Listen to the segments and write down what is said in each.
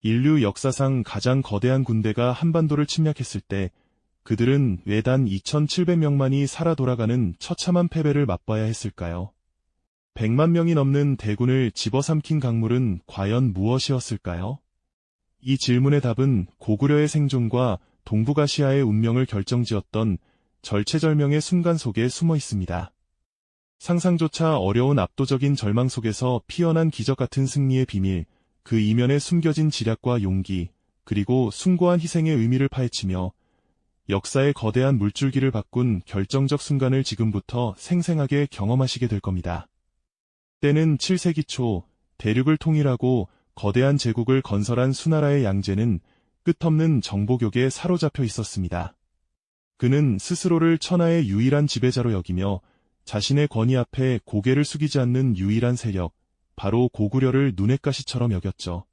인류 역사상 가장 거대한 군대가 한반도를 침략했을 때 그들은 왜 단 2,700명만이 살아 돌아가는 처참한 패배를 맛봐야 했을까요? 100만 명이 넘는 대군을 집어삼킨 강물은 과연 무엇이었을까요? 이 질문의 답은 고구려의 생존과 동북아시아의 운명을 결정지었던 절체절명의 순간 속에 숨어 있습니다. 상상조차 어려운 압도적인 절망 속에서 피어난 기적 같은 승리의 비밀, 그 이면에 숨겨진 지략과 용기, 그리고 숭고한 희생의 의미를 파헤치며 역사의 거대한 물줄기를 바꾼 결정적 순간을 지금부터 생생하게 경험하시게 될 겁니다. 때는 7세기 초 대륙을 통일하고 거대한 제국을 건설한 수나라의 양제는 끝없는 정복욕에 사로잡혀 있었습니다. 그는 스스로를 천하의 유일한 지배자로 여기며 자신의 권위 앞에 고개를 숙이지 않는 유일한 세력, 바로 고구려를 눈엣 가시처럼 여겼죠.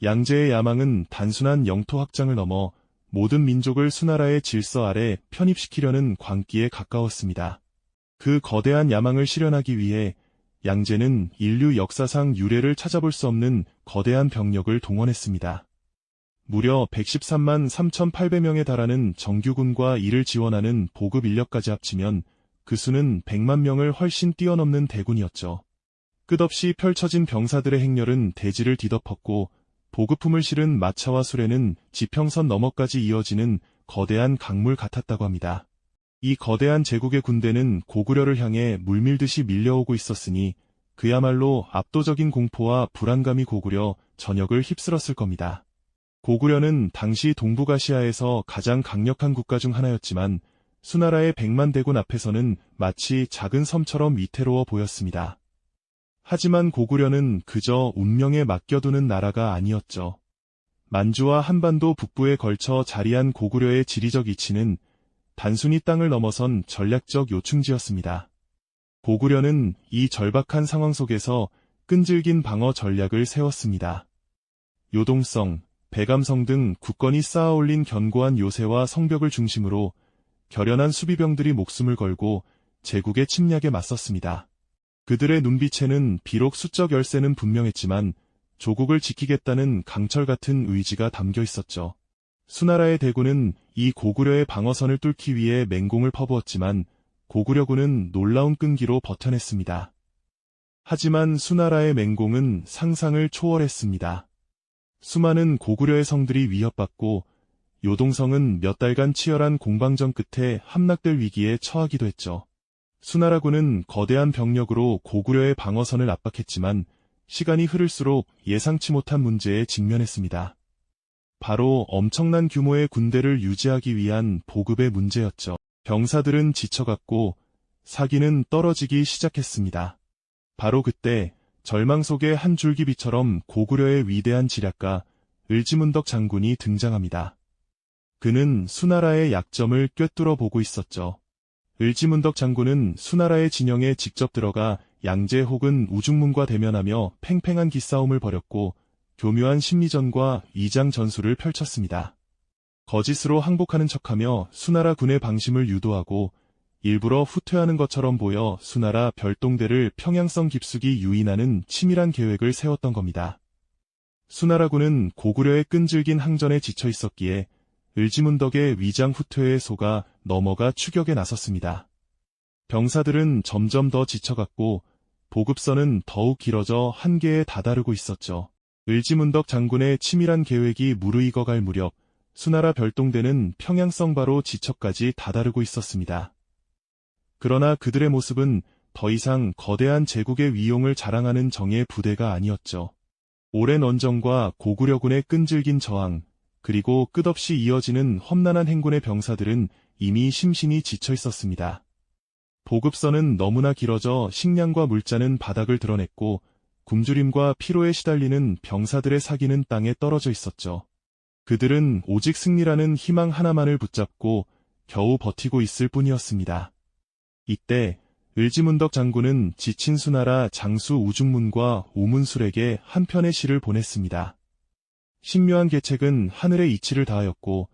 양제의 야망은 단순한 영토 확장을 넘어 모든 민족을 수나라의 질서 아래 편입시키려는 광기에 가까웠습니다. 그 거대한 야망을 실현하기 위해 양제는 인류 역사상 유례를 찾아볼 수 없는 거대한 병력을 동원했습니다. 무려 113만 3,800명에 달하는 정규군과 이를 지원하는 보급 인력까지 합치면 그 수는 100만 명을 훨씬 뛰어넘는 대군이었죠. 끝없이 펼쳐진 병사들의 행렬은 대지를 뒤덮었고 보급품을 실은 마차와 수레는 지평선 너머까지 이어지는 거대한 강물 같았다고 합니다. 이 거대한 제국의 군대는 고구려를 향해 물밀듯이 밀려오고 있었으니 그야말로 압도적인 공포와 불안감이 고구려 전역을 휩쓸었을 겁니다. 고구려는 당시 동북아시아에서 가장 강력한 국가 중 하나였지만 수나라의 100만 대군 앞에서는 마치 작은 섬처럼 위태로워 보였습니다. 하지만 고구려는 그저 운명에 맡겨두는 나라가 아니었죠. 만주와 한반도 북부에 걸쳐 자리한 고구려의 지리적 위치는 단순히 땅을 넘어선 전략적 요충지였습니다. 고구려는 이 절박한 상황 속에서 끈질긴 방어 전략을 세웠습니다. 요동성, 배감성 등 굳건히 쌓아올린 견고한 요새와 성벽을 중심으로 결연한 수비병들이 목숨을 걸고 제국의 침략에 맞섰습니다. 그들의 눈빛에는 비록 수적 열세는 분명했지만 조국을 지키겠다는 강철 같은 의지가 담겨 있었죠. 수나라의 대군은 이 고구려의 방어선을 뚫기 위해 맹공을 퍼부었지만 고구려군은 놀라운 끈기로 버텨냈습니다. 하지만 수나라의 맹공은 상상을 초월했습니다. 수많은 고구려의 성들이 위협받고 요동성은 몇 달간 치열한 공방전 끝에 함락될 위기에 처하기도 했죠. 수나라군은 거대한 병력으로 고구려의 방어선을 압박했지만 시간이 흐를수록 예상치 못한 문제에 직면했습니다. 바로 엄청난 규모의 군대를 유지하기 위한 보급의 문제였죠. 병사들은 지쳐갔고 사기는 떨어지기 시작했습니다. 바로 그때 절망 속의 한 줄기 빛처럼 고구려의 위대한 지략가 을지문덕 장군이 등장합니다. 그는 수나라의 약점을 꿰뚫어 보고 있었죠. 을지문덕 장군은 수나라의 진영에 직접 들어가 양제 혹은 우중문과 대면하며 팽팽한 기싸움을 벌였고 교묘한 심리전과 위장 전술을 펼쳤습니다. 거짓으로 항복하는 척하며 수나라 군의 방심을 유도하고 일부러 후퇴하는 것처럼 보여 수나라 별동대를 평양성 깊숙이 유인하는 치밀한 계획을 세웠던 겁니다. 수나라군은 고구려의 끈질긴 항전에 지쳐 있었기에 을지문덕의 위장 후퇴에 속아 넘어가 추격에 나섰습니다. 병사들은 점점 더 지쳐갔고 보급선은 더욱 길어져 한계에 다다르고 있었죠. 을지문덕 장군의 치밀한 계획이 무르익어갈 무렵 수나라 별동대는 평양성바로 지척까지 다다르고 있었습니다. 그러나 그들의 모습은 더 이상 거대한 제국의 위용을 자랑하는 정예의 부대가 아니었죠. 오랜 원정과 고구려군의 끈질긴 저항, 그리고 끝없이 이어지는 험난한 행군의 병사들은 이미 심신이 지쳐 있었습니다. 보급선은 너무나 길어져 식량과 물자는 바닥을 드러냈고 굶주림과 피로에 시달리는 병사들의 사기는 땅에 떨어져 있었죠. 그들은 오직 승리라는 희망 하나만을 붙잡고 겨우 버티고 있을 뿐이었습니다. 이때 을지문덕 장군은 지친 수나라 장수 우중문과 오문술에게 한 편의 시를 보냈습니다. 신묘한 계책은 하늘의 이치를 다하였고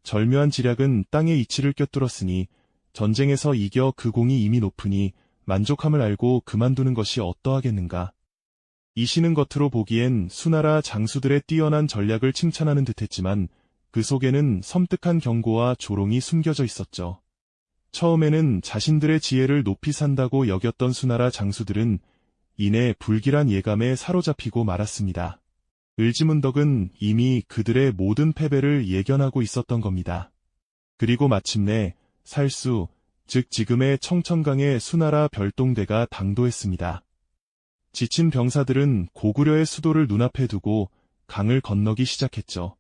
절묘한 지략은 땅의 이치를 꿰뚫었으니 전쟁에서 이겨 그 공이 이미 높으니 만족함을 알고 그만두는 것이 어떠하겠는가. 이 시는 겉으로 보기엔 수나라 장수들의 뛰어난 전략을 칭찬하는 듯했지만 그 속에는 섬뜩한 경고와 조롱이 숨겨져 있었죠. 처음에는 자신들의 지혜를 높이 산다고 여겼던 수나라 장수들은 이내 불길한 예감에 사로잡히고 말았습니다. 을지문덕은 이미 그들의 모든 패배를 예견하고 있었던 겁니다. 그리고 마침내 살수, 즉 지금의 청천강의 수나라 별동대가 당도했습니다. 지친 병사들은 고구려의 수도를 눈앞에 두고 강을 건너기 시작했죠.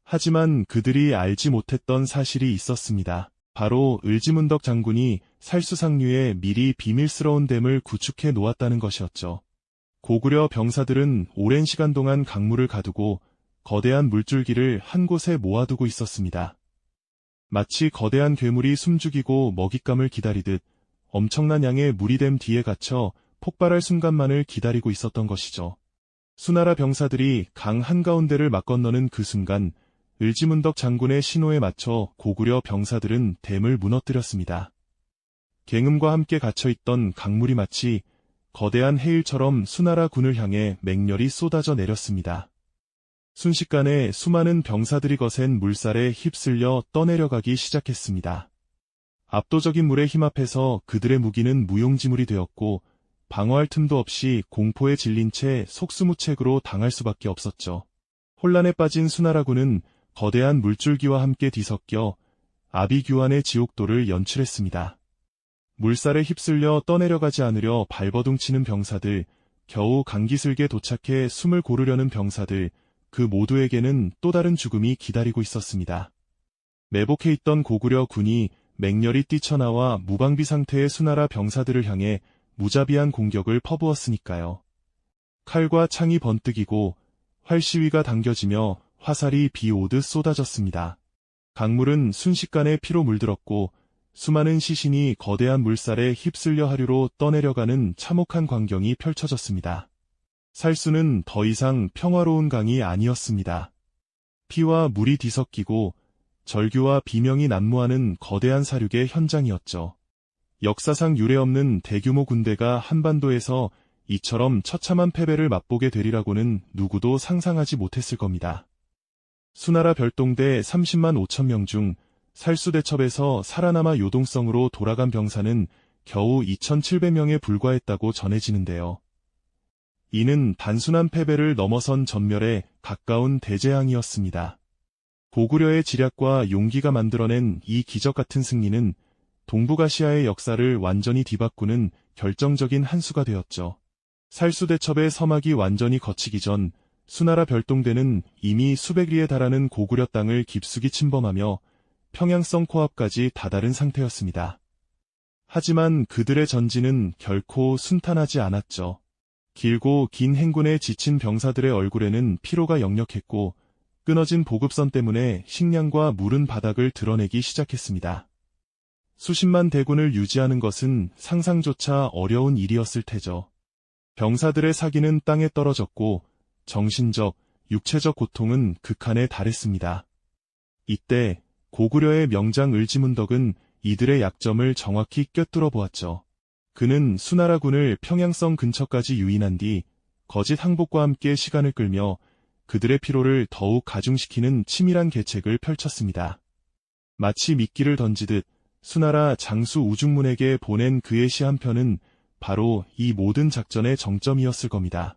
하지만 그들이 알지 못했던 사실이 있었습니다. 바로 을지문덕 장군이 살수상류에 미리 비밀스러운 댐을 구축해 놓았다는 것이었죠. 고구려 병사들은 오랜 시간 동안 강물을 가두고 거대한 물줄기를 한 곳에 모아두고 있었습니다. 마치 거대한 괴물이 숨죽이고 먹잇감을 기다리듯 엄청난 양의 물이 댐 뒤에 갇혀 폭발할 순간만을 기다리고 있었던 것이죠. 수나라 병사들이 강 한가운데를 막 건너는 그 순간 을지문덕 장군의 신호에 맞춰 고구려 병사들은 댐을 무너뜨렸습니다. 갱음과 함께 갇혀있던 강물이 마치 거대한 해일처럼 수나라 군을 향해 맹렬히 쏟아져 내렸습니다. 순식간에 수많은 병사들이 거센 물살에 휩쓸려 떠내려가기 시작했습니다. 압도적인 물의 힘 앞에서 그들의 무기는 무용지물이 되었고 방어할 틈도 없이 공포에 질린 채 속수무책으로 당할 수밖에 없었죠. 혼란에 빠진 수나라군은 거대한 물줄기와 함께 뒤섞여 아비규환의 지옥도를 연출했습니다. 물살에 휩쓸려 떠내려가지 않으려 발버둥치는 병사들, 겨우 강기슭에 도착해 숨을 고르려는 병사들, 그 모두에게는 또 다른 죽음이 기다리고 있었습니다. 매복해 있던 고구려 군이 맹렬히 뛰쳐나와 무방비 상태의 수나라 병사들을 향해 무자비한 공격을 퍼부었으니까요. 칼과 창이 번뜩이고 활시위가 당겨지며 화살이 비 오듯 쏟아졌습니다. 강물은 순식간에 피로 물들었고 수많은 시신이 거대한 물살에 휩쓸려 하류로 떠내려가는 참혹한 광경이 펼쳐졌습니다. 살수는 더 이상 평화로운 강이 아니었습니다. 피와 물이 뒤섞이고 절규와 비명이 난무하는 거대한 사륙의 현장이었죠. 역사상 유례없는 대규모 군대가 한반도에서 이처럼 처참한 패배를 맛보게 되리라고는 누구도 상상하지 못했을 겁니다. 수나라 별동대 30만 5천 명 중 살수대첩에서 살아남아 요동성으로 돌아간 병사는 겨우 2,700명에 불과했다고 전해지는데요. 이는 단순한 패배를 넘어선 전멸에 가까운 대재앙이었습니다. 고구려의 지략과 용기가 만들어낸 이 기적 같은 승리는 동북아시아의 역사를 완전히 뒤바꾸는 결정적인 한 수가 되었죠. 살수대첩의 서막이 완전히 걷히기 전 수나라 별동대는 이미 수백 리에 달하는 고구려 땅을 깊숙이 침범하며 평양성 코앞까지 다다른 상태였습니다. 하지만 그들의 전진은 결코 순탄하지 않았죠. 길고 긴 행군에 지친 병사들의 얼굴에는 피로가 역력했고 끊어진 보급선 때문에 식량과 물은 바닥을 드러내기 시작했습니다. 수십만 대군을 유지하는 것은 상상조차 어려운 일이었을 테죠. 병사들의 사기는 땅에 떨어졌고 정신적, 육체적 고통은 극한에 달했습니다. 이때 고구려의 명장 을지문덕은 이들의 약점을 정확히 꿰뚫어 보았죠. 그는 수나라군을 평양성 근처까지 유인한 뒤 거짓 항복과 함께 시간을 끌며 그들의 피로를 더욱 가중시키는 치밀한 계책을 펼쳤습니다. 마치 미끼를 던지듯 수나라 장수 우중문에게 보낸 그의 시 한 편은 바로 이 모든 작전의 정점이었을 겁니다.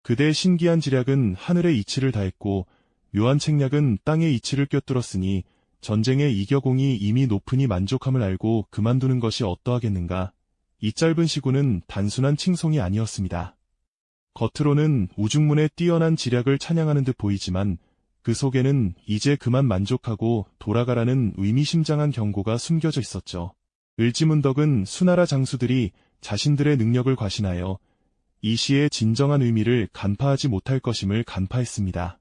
그대의 신기한 지략은 하늘의 이치를 다했고 묘한 책략은 땅의 이치를 꿰뚫었으니 전쟁의 이겨공이 이미 높으니 만족함을 알고 그만두는 것이 어떠하겠는가. 이 짧은 시구는 단순한 칭송이 아니었습니다. 겉으로는 우중문의 뛰어난 지략을 찬양하는 듯 보이지만 그 속에는 이제 그만 만족하고 돌아가라는 의미심장한 경고가 숨겨져 있었죠. 을지문덕은 수나라 장수들이 자신들의 능력을 과신하여 이 시의 진정한 의미를 간파하지 못할 것임을 간파했습니다.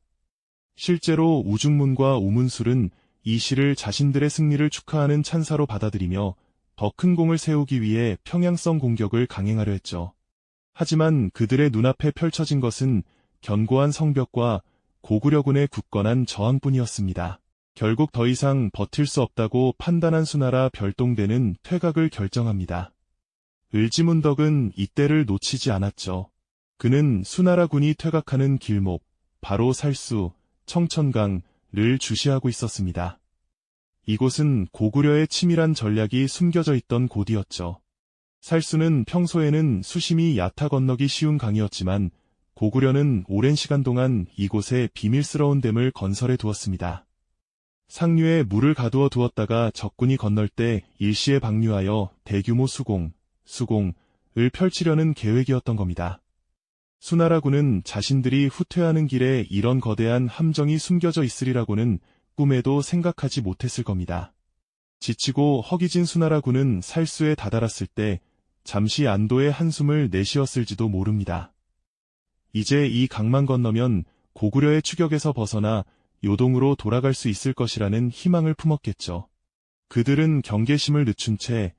실제로 우중문과 우문술은 이 시를 자신들의 승리를 축하하는 찬사로 받아들이며 더 큰 공을 세우기 위해 평양성 공격을 강행하려 했죠. 하지만 그들의 눈앞에 펼쳐진 것은 견고한 성벽과 고구려군의 굳건한 저항뿐이었습니다. 결국 더 이상 버틸 수 없다고 판단한 수나라 별동대는 퇴각을 결정합니다. 을지문덕은 이때를 놓치지 않았죠. 그는 수나라군이 퇴각하는 길목, 바로 살수, 청천강을 주시하고 있었습니다. 이곳은 고구려의 치밀한 전략이 숨겨져 있던 곳이었죠. 살수는 평소에는 수심이 얕아 건너기 쉬운 강이었지만 고구려는 오랜 시간 동안 이곳에 비밀스러운 댐을 건설해 두었습니다. 상류에 물을 가두어 두었다가 적군이 건널 때 일시에 방류하여 대규모 수공을 펼치려는 계획이었던 겁니다. 수나라군은 자신들이 후퇴하는 길에 이런 거대한 함정이 숨겨져 있으리라고는 꿈에도 생각하지 못했을 겁니다. 지치고 허기진 수나라군은 살수에 다다랐을 때 잠시 안도의 한숨을 내쉬었을지도 모릅니다. 이제 이 강만 건너면 고구려의 추격에서 벗어나 요동으로 돌아갈 수 있을 것이라는 희망을 품었겠죠. 그들은 경계심을 늦춘 채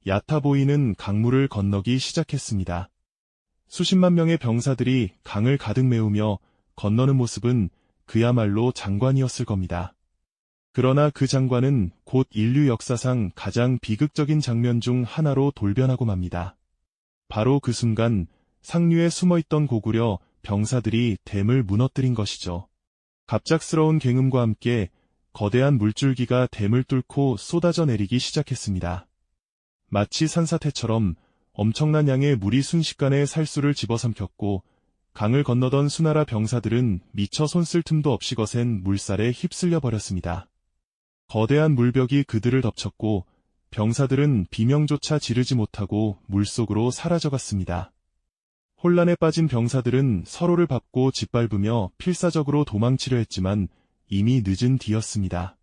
얕아 보이는 강물을 건너기 시작했습니다. 수십만 명의 병사들이 강을 가득 메우며 건너는 모습은 그야말로 장관이었을 겁니다. 그러나 그 장관은 곧 인류 역사상 가장 비극적인 장면 중 하나로 돌변하고 맙니다. 바로 그 순간 상류에 숨어있던 고구려 병사들이 댐을 무너뜨린 것이죠. 갑작스러운 굉음과 함께 거대한 물줄기가 댐을 뚫고 쏟아져 내리기 시작했습니다. 마치 산사태처럼 엄청난 양의 물이 순식간에 살수를 집어삼켰고 강을 건너던 수나라 병사들은 미처 손쓸 틈도 없이 거센 물살에 휩쓸려 버렸습니다. 거대한 물벽이 그들을 덮쳤고 병사들은 비명조차 지르지 못하고 물속으로 사라져갔습니다. 혼란에 빠진 병사들은 서로를 밟고 짓밟으며 필사적으로 도망치려 했지만 이미 늦은 뒤였습니다.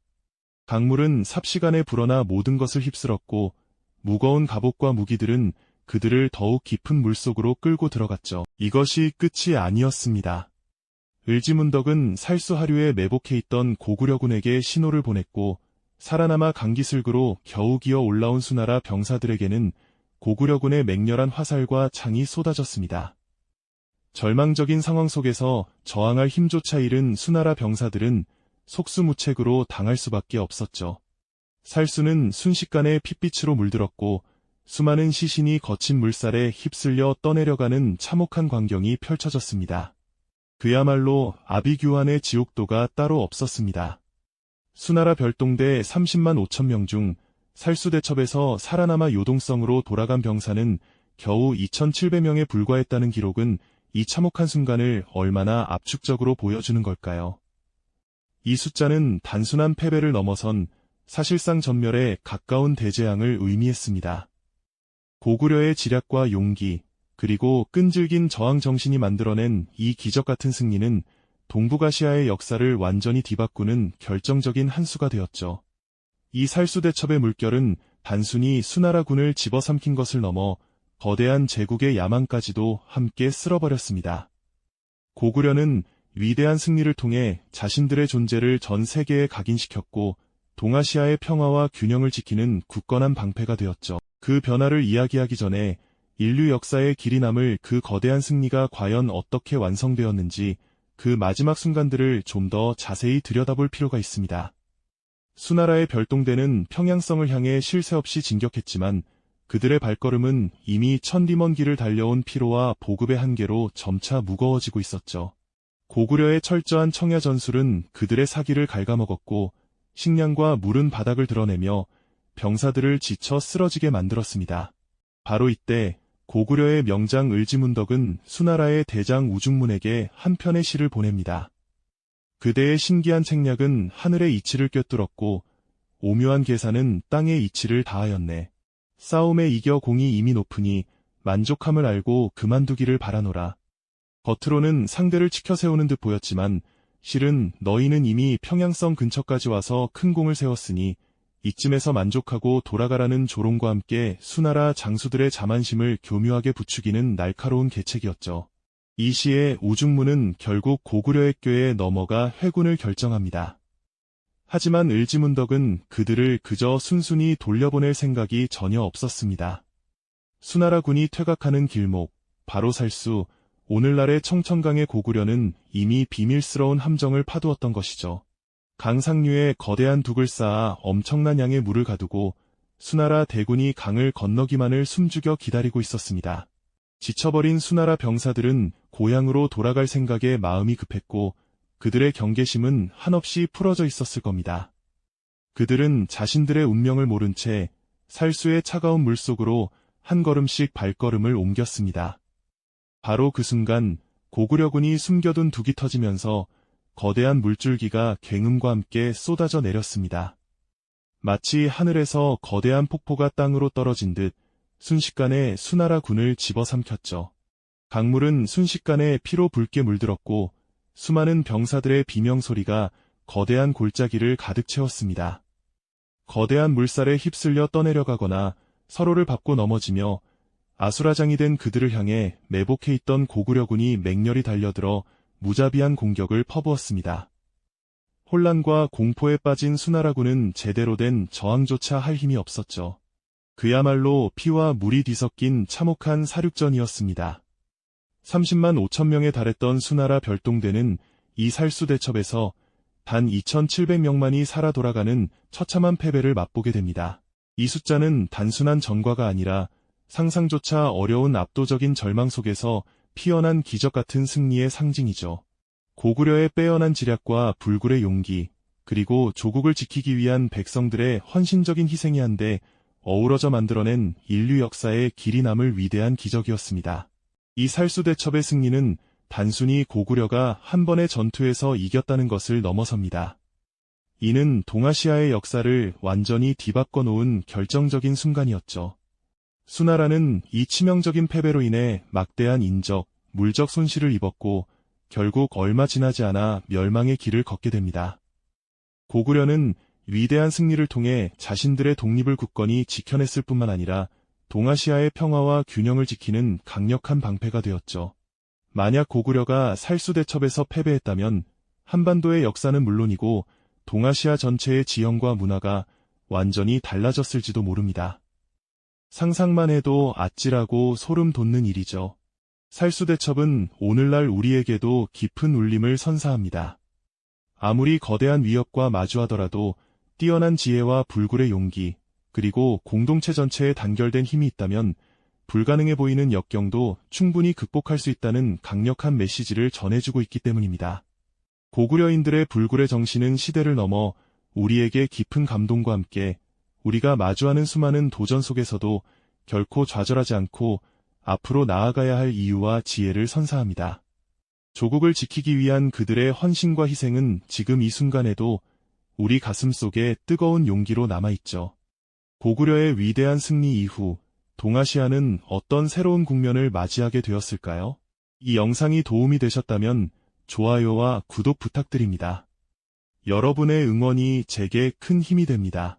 강물은 삽시간에 불어나 모든 것을 휩쓸었고 무거운 갑옷과 무기들은 그들을 더욱 깊은 물속으로 끌고 들어갔죠. 이것이 끝이 아니었습니다. 을지문덕은 살수 하류에 매복해 있던 고구려군에게 신호를 보냈고 살아남아 강기슭으로 겨우 기어 올라온 수나라 병사들에게는 고구려군의 맹렬한 화살과 창이 쏟아졌습니다. 절망적인 상황 속에서 저항할 힘조차 잃은 수나라 병사들은 속수무책으로 당할 수밖에 없었죠. 살수는 순식간에 핏빛으로 물들었고 수많은 시신이 거친 물살에 휩쓸려 떠내려가는 참혹한 광경이 펼쳐졌습니다. 그야말로 아비규환의 지옥도가 따로 없었습니다. 수나라 별동대 30만 5천 명 중 살수대첩에서 살아남아 요동성으로 돌아간 병사는 겨우 2,700명에 불과했다는 기록은 이 참혹한 순간을 얼마나 압축적으로 보여주는 걸까요? 이 숫자는 단순한 패배를 넘어선 사실상 전멸에 가까운 대재앙을 의미했습니다. 고구려의 지략과 용기, 그리고 끈질긴 저항 정신이 만들어낸 이 기적같은 승리는 동북아시아의 역사를 완전히 뒤바꾸는 결정적인 한 수가 되었죠. 이 살수대첩의 물결은 단순히 수나라군을 집어삼킨 것을 넘어 거대한 제국의 야망까지도 함께 쓸어버렸습니다. 고구려는 위대한 승리를 통해 자신들의 존재를 전 세계에 각인시켰고 동아시아의 평화와 균형을 지키는 굳건한 방패가 되었죠. 그 변화를 이야기하기 전에 인류 역사에 길이 남을 그 거대한 승리가 과연 어떻게 완성되었는지 그 마지막 순간들을 좀 더 자세히 들여다볼 필요가 있습니다. 수나라의 별동대는 평양성을 향해 쉴 새 없이 진격했지만 그들의 발걸음은 이미 천리먼 길을 달려온 피로와 보급의 한계로 점차 무거워지고 있었죠. 고구려의 철저한 청야 전술은 그들의 사기를 갉아먹었고 식량과 물은 바닥을 드러내며 병사들을 지쳐 쓰러지게 만들었습니다. 바로 이때 고구려의 명장 을지문덕은 수나라의 대장 우중문에게 한 편의 시를 보냅니다. 그대의 신기한 책략은 하늘의 이치를 꿰뚫었고 오묘한 계산은 땅의 이치를 다하였네. 싸움에 이겨 공이 이미 높으니 만족함을 알고 그만두기를 바라노라. 겉으로는 상대를 치켜세우는 듯 보였지만 실은 너희는 이미 평양성 근처까지 와서 큰 공을 세웠으니 이쯤에서 만족하고 돌아가라는 조롱과 함께 수나라 장수들의 자만심을 교묘하게 부추기는 날카로운 계책이었죠. 이 시에 우중문은 결국 고구려의 꾀에 넘어가 회군을 결정합니다. 하지만 을지문덕은 그들을 그저 순순히 돌려보낼 생각이 전혀 없었습니다. 수나라군이 퇴각하는 길목, 바로 살수, 오늘날의 청천강의 고구려는 이미 비밀스러운 함정을 파두었던 것이죠. 강 상류에 거대한 둑을 쌓아 엄청난 양의 물을 가두고 수나라 대군이 강을 건너기만을 숨죽여 기다리고 있었습니다. 지쳐버린 수나라 병사들은 고향으로 돌아갈 생각에 마음이 급했고 그들의 경계심은 한없이 풀어져 있었을 겁니다. 그들은 자신들의 운명을 모른 채 살수의 차가운 물속으로 한 걸음씩 발걸음을 옮겼습니다. 바로 그 순간 고구려군이 숨겨둔 둑이 터지면서 거대한 물줄기가 굉음과 함께 쏟아져 내렸습니다. 마치 하늘에서 거대한 폭포가 땅으로 떨어진 듯 순식간에 수나라 군을 집어삼켰죠. 강물은 순식간에 피로 붉게 물들었고 수많은 병사들의 비명소리가 거대한 골짜기를 가득 채웠습니다. 거대한 물살에 휩쓸려 떠내려가거나 서로를 밟고 넘어지며 아수라장이 된 그들을 향해 매복해 있던 고구려군이 맹렬히 달려들어 무자비한 공격을 퍼부었습니다. 혼란과 공포에 빠진 수나라군은 제대로 된 저항조차 할 힘이 없었죠. 그야말로 피와 물이 뒤섞인 참혹한 사륙전이었습니다. 30만 5천 명에 달했던 수나라 별동대는 이 살수대첩에서 단 2,700명만이 살아 돌아가는 처참한 패배를 맛보게 됩니다. 이 숫자는 단순한 전과가 아니라 상상조차 어려운 압도적인 절망 속에서 피어난 기적 같은 승리의 상징이죠. 고구려의 빼어난 지략과 불굴의 용기, 그리고 조국을 지키기 위한 백성들의 헌신적인 희생이 한데 어우러져 만들어낸 인류 역사에 길이 남을 위대한 기적이었습니다. 이 살수대첩의 승리는 단순히 고구려가 한 번의 전투에서 이겼다는 것을 넘어섭니다. 이는 동아시아의 역사를 완전히 뒤바꿔 놓은 결정적인 순간이었죠. 수나라는 이 치명적인 패배로 인해 막대한 인적, 물적 손실을 입었고 결국 얼마 지나지 않아 멸망의 길을 걷게 됩니다. 고구려는 위대한 승리를 통해 자신들의 독립을 굳건히 지켜냈을 뿐만 아니라 동아시아의 평화와 균형을 지키는 강력한 방패가 되었죠. 만약 고구려가 살수대첩에서 패배했다면 한반도의 역사는 물론이고 동아시아 전체의 지형과 문화가 완전히 달라졌을지도 모릅니다. 상상만 해도 아찔하고 소름 돋는 일이죠. 살수대첩은 오늘날 우리에게도 깊은 울림을 선사합니다. 아무리 거대한 위협과 마주하더라도 뛰어난 지혜와 불굴의 용기, 그리고 공동체 전체에 단결된 힘이 있다면 불가능해 보이는 역경도 충분히 극복할 수 있다는 강력한 메시지를 전해주고 있기 때문입니다. 고구려인들의 불굴의 정신은 시대를 넘어 우리에게 깊은 감동과 함께 우리가 마주하는 수많은 도전 속에서도 결코 좌절하지 않고 앞으로 나아가야 할 이유와 지혜를 선사합니다. 조국을 지키기 위한 그들의 헌신과 희생은 지금 이 순간에도 우리 가슴 속에 뜨거운 용기로 남아있죠. 고구려의 위대한 승리 이후 동아시아는 어떤 새로운 국면을 맞이하게 되었을까요? 이 영상이 도움이 되셨다면 좋아요와 구독 부탁드립니다. 여러분의 응원이 제게 큰 힘이 됩니다.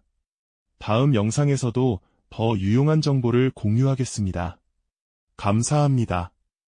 다음 영상에서도 더 유용한 정보를 공유하겠습니다. 감사합니다.